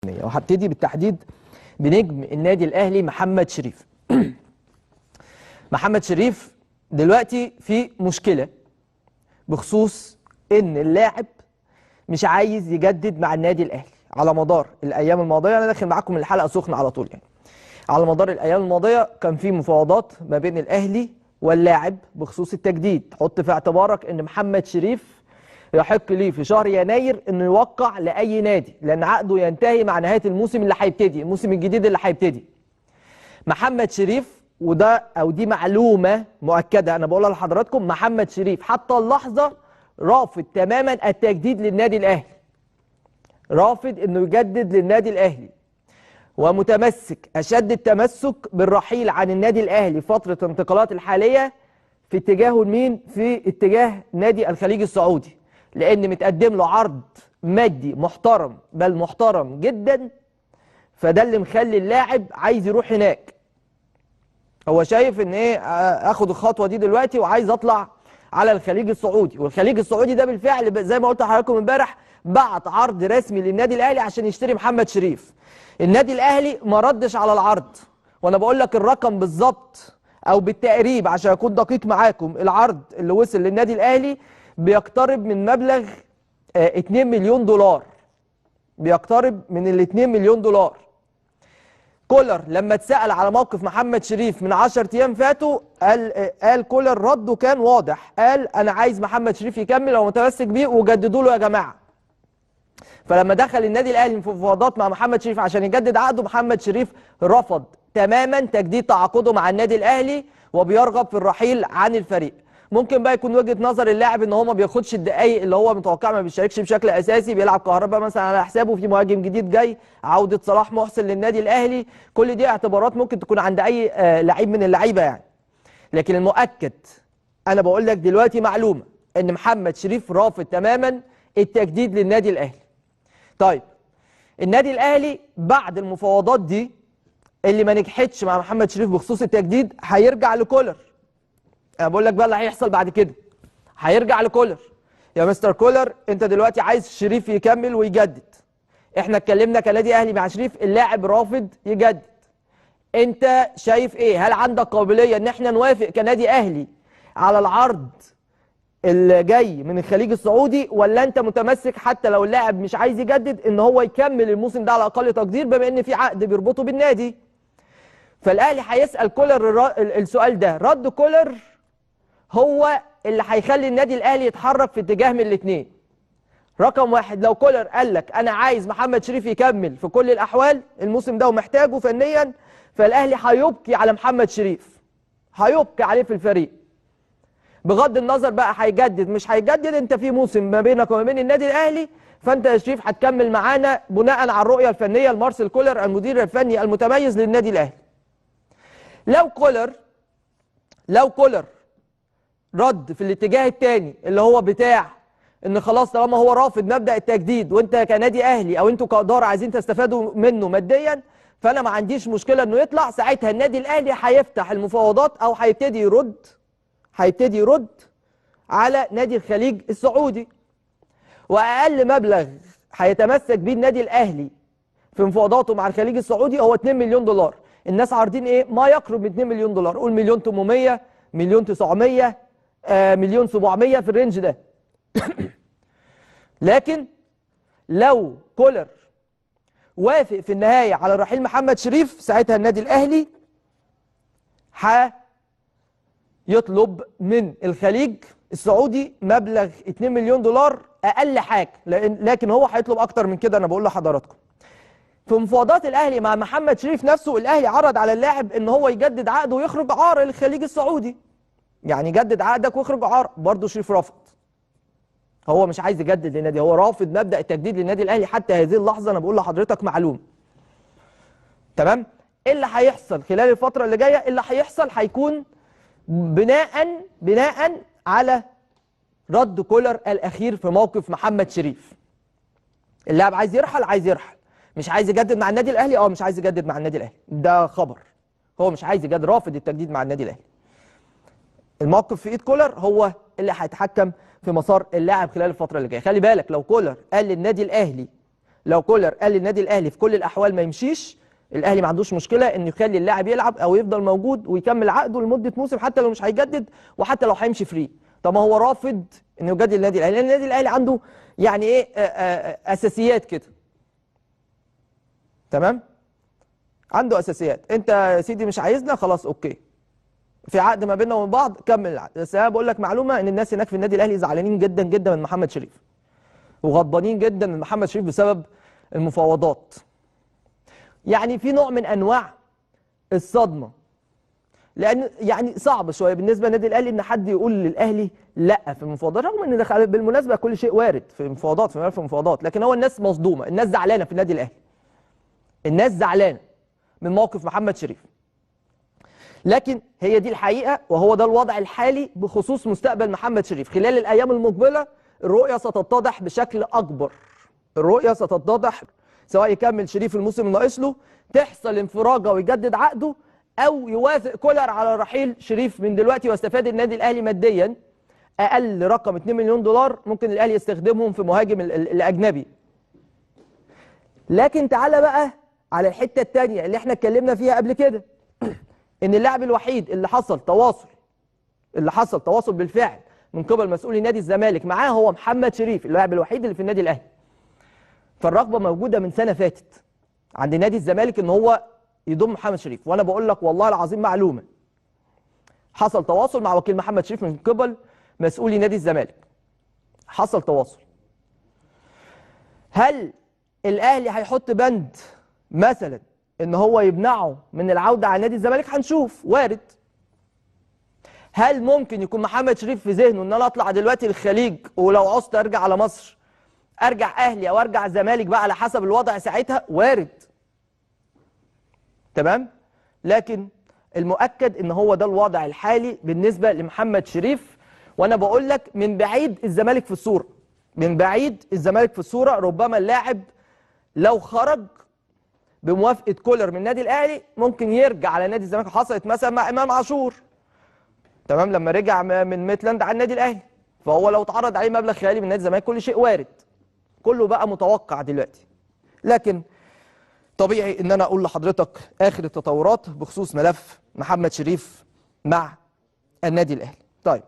وهبتدي بالتحديد بنجم النادي الاهلي محمد شريف. محمد شريف دلوقتي في مشكله بخصوص ان اللاعب مش عايز يجدد مع النادي الاهلي. على مدار الايام الماضيه، انا داخل معاكم الحلقه سخنه على طول يعني. على مدار الايام الماضيه كان في مفاوضات ما بين الاهلي واللاعب بخصوص التجديد. حط في اعتبارك ان محمد شريف يحق ليه في شهر يناير انه يوقع لاي نادي، لان عقده ينتهي مع نهايه الموسم اللي هيبتدي، الموسم الجديد اللي هيبتدي. محمد شريف، وده او دي معلومه مؤكده انا بقولها لحضراتكم، محمد شريف حتى اللحظه رافض تماما التجديد للنادي الاهلي. رافض انه يجدد للنادي الاهلي، ومتمسك اشد التمسك بالرحيل عن النادي الاهلي فتره الانتقالات الحاليه في اتجاهه لمين؟ في اتجاه نادي الخليج السعودي، لان متقدم له عرض مادي محترم، بل محترم جدا. فده اللي مخلي اللاعب عايز يروح هناك. هو شايف ان ايه، اخد الخطوه دي دلوقتي وعايز اطلع على الخليج السعودي. والخليج السعودي ده بالفعل زي ما قلت لحضراتكم امبارح بعت عرض رسمي للنادي الاهلي عشان يشتري محمد شريف. النادي الاهلي ما ردش على العرض، وانا بقول لك الرقم بالظبط او بالتقريب عشان اكون دقيق معاكم. العرض اللي وصل للنادي الاهلي بيقترب من مبلغ 2 مليون دولار، بيقترب من ال 2 مليون دولار. كولر لما اتسأل على موقف محمد شريف من 10 ايام فاتوا، قال كولر رده كان واضح، قال انا عايز محمد شريف يكمل ومتمسك بيه وجددوا له يا جماعه. فلما دخل النادي الاهلي في مفاوضات مع محمد شريف عشان يجدد عقده، محمد شريف رفض تماما تجديد تعاقده مع النادي الاهلي وبيرغب في الرحيل عن الفريق. ممكن بقى يكون وجهه نظر اللاعب ان هو ما بياخدش الدقايق اللي هو متوقع، ما بيشاركش بشكل اساسي، بيلعب كهرباء مثلا على حسابه، في مهاجم جديد جاي، عوده صلاح محسن للنادي الاهلي. كل دي اعتبارات ممكن تكون عند اي لعيب من اللعيبه يعني. لكن المؤكد انا بقول لك دلوقتي معلومه ان محمد شريف رافض تماما التجديد للنادي الاهلي. طيب النادي الاهلي بعد المفاوضات دي اللي ما نجحتش مع محمد شريف بخصوص التجديد هيرجع لكولر. انا بقول لك بقى اللي هيحصل بعد كده، هيرجع لكولر. يا مستر كولر، انت دلوقتي عايز شريف يكمل ويجدد. احنا اتكلمنا كنادي اهلي مع شريف، اللاعب رافض يجدد. انت شايف ايه؟ هل عندك قابليه ان احنا نوافق كنادي اهلي على العرض اللي جاي من الخليج السعودي، ولا انت متمسك حتى لو اللاعب مش عايز يجدد ان هو يكمل الموسم ده على اقل تقدير بما ان في عقد بيربطه بالنادي؟ فالاهلي هيسال كولر السؤال ده. رد كولر هو اللي هيخلي النادي الاهلي يتحرك في اتجاه من الاثنين. رقم واحد، لو كولر قال لك انا عايز محمد شريف يكمل في كل الاحوال الموسم ده ومحتاجه فنيا، فالاهلي هيبكي على محمد شريف، هيبكي عليه في الفريق. بغض النظر بقى هيجدد مش هيجدد، انت في موسم ما بينك وما بين النادي الاهلي، فانت يا شريف هتكمل معانا بناء على الرؤيه الفنيه لمارسيل كولر المدير الفني المتميز للنادي الاهلي. لو كولر رد في الاتجاه الثاني اللي هو بتاع ان خلاص طالما هو رافض مبدأ التجديد وانت كنادي اهلي او انتوا كاداره عايزين تستفادوا منه ماديا، فانا ما عنديش مشكله انه يطلع. ساعتها النادي الاهلي هيفتح المفاوضات او هيبتدي يرد على نادي الخليج السعودي. واقل مبلغ هيتمسك بيه النادي الاهلي في مفاوضاته مع الخليج السعودي هو 2 مليون دولار. الناس عارضين ايه؟ ما يقرب من 2 مليون دولار، قول مليون 800، مليون 900، مليون 700 في الرينج ده. لكن لو كولر وافق في النهايه على رحيل محمد شريف، ساعتها النادي الاهلي يطلب من الخليج السعودي مبلغ 2 مليون دولار اقل حاجه، لكن هو هيطلب اكتر من كده. انا بقول لحضراتكم في مفاوضات الاهلي مع محمد شريف نفسه، الاهلي عرض على اللاعب ان هو يجدد عقده ويخرج عار للخليج السعودي. يعني جدد عقدك واخرج عار، برضه شريف رفض. هو مش عايز يجدد للنادي، هو رافض مبدأ التجديد للنادي الاهلي حتى هذه اللحظه. انا بقول لحضرتك معلوم. تمام؟ ايه اللي هيحصل خلال الفتره اللي جايه؟ اللي هيحصل هيكون بناء على رد كولر الاخير في موقف محمد شريف. اللاعب عايز يرحل، مش عايز يجدد مع النادي الاهلي، مش عايز يجدد مع النادي الاهلي، ده خبر. هو مش عايز يجدد، رافض التجديد مع النادي الاهلي. الموقف في ايد كولر هو اللي هيتحكم في مسار اللاعب خلال الفتره اللي جايه. خلي بالك لو كولر قال للنادي الاهلي لو كولر قال للنادي الاهلي في كل الاحوال ما يمشيش، الاهلي ما عندوش مشكله انه يخلي اللاعب يلعب او يفضل موجود ويكمل عقده لمده موسم حتى لو مش هيجدد وحتى لو هيمشي فري. طب ما هو رافض انه يجدد النادي الاهلي، لان النادي الاهلي عنده يعني ايه اساسيات كده. تمام؟ عنده اساسيات. انت يا سيدي مش عايزنا، خلاص اوكي، في عقد ما بيننا وبين بعض، كمل العقد. بس انا بقول لك معلومه، ان الناس هناك في النادي الاهلي زعلانين جدا جدا من محمد شريف، وغضبانين جدا من محمد شريف بسبب المفاوضات. يعني في نوع من انواع الصدمه، لان يعني صعب شويه بالنسبه للنادي الاهلي ان حد يقول للاهلي لا في المفاوضات، رغم ان ده بالمناسبه كل شيء وارد في المفاوضات، في ملف المفاوضات، لكن هو الناس مصدومه، الناس زعلانه في النادي الاهلي، الناس زعلانه من موقف محمد شريف. لكن هي دي الحقيقه، وهو ده الوضع الحالي بخصوص مستقبل محمد شريف. خلال الايام المقبله الرؤيه ستتضح بشكل اكبر، الرؤيه ستتضح، سواء يكمل شريف الموسم الناقص له، تحصل انفراجه ويجدد عقده، او يوافق كولر على رحيل شريف من دلوقتي ويستفاد النادي الاهلي ماديا. اقل رقم 2 مليون دولار ممكن الاهلي يستخدمهم في مهاجم الاجنبي. لكن تعالى بقى على الحته الثانيه اللي احنا اتكلمنا فيها قبل كده، ان اللاعب الوحيد اللي حصل تواصل بالفعل من قبل مسؤولي نادي الزمالك معاه هو محمد شريف، اللاعب الوحيد اللي في النادي الاهلي. فالرغبه موجوده من سنه فاتت عند نادي الزمالك ان هو يضم محمد شريف. وانا بقول لك والله العظيم معلومه، حصل تواصل مع وكيل محمد شريف من قبل مسؤولي نادي الزمالك، حصل تواصل. هل الاهلي هيحط بند مثلا ان هو يمنعه من العوده على نادي الزمالك؟ هنشوف، وارد. هل ممكن يكون محمد شريف في ذهنه ان انا اطلع دلوقتي للخليج ولو عوزت ارجع على مصر ارجع اهلي او ارجع الزمالك بقى على حسب الوضع ساعتها؟ وارد. تمام؟ لكن المؤكد ان هو ده الوضع الحالي بالنسبه لمحمد شريف. وانا بقول لك من بعيد الزمالك في الصوره، من بعيد الزمالك في الصوره. ربما اللاعب لو خرج بموافقه كولر من النادي الاهلي ممكن يرجع على نادي الزمالك. حصلت مثلا مع امام عاشور، تمام، لما رجع من ميتلاند على النادي الاهلي، فهو لو اتعرض عليه مبلغ خيالي من نادي الزمالك كل شيء وارد، كله بقى متوقع دلوقتي. لكن طبيعي ان انا اقول لحضرتك اخر التطورات بخصوص ملف محمد شريف مع النادي الاهلي. طيب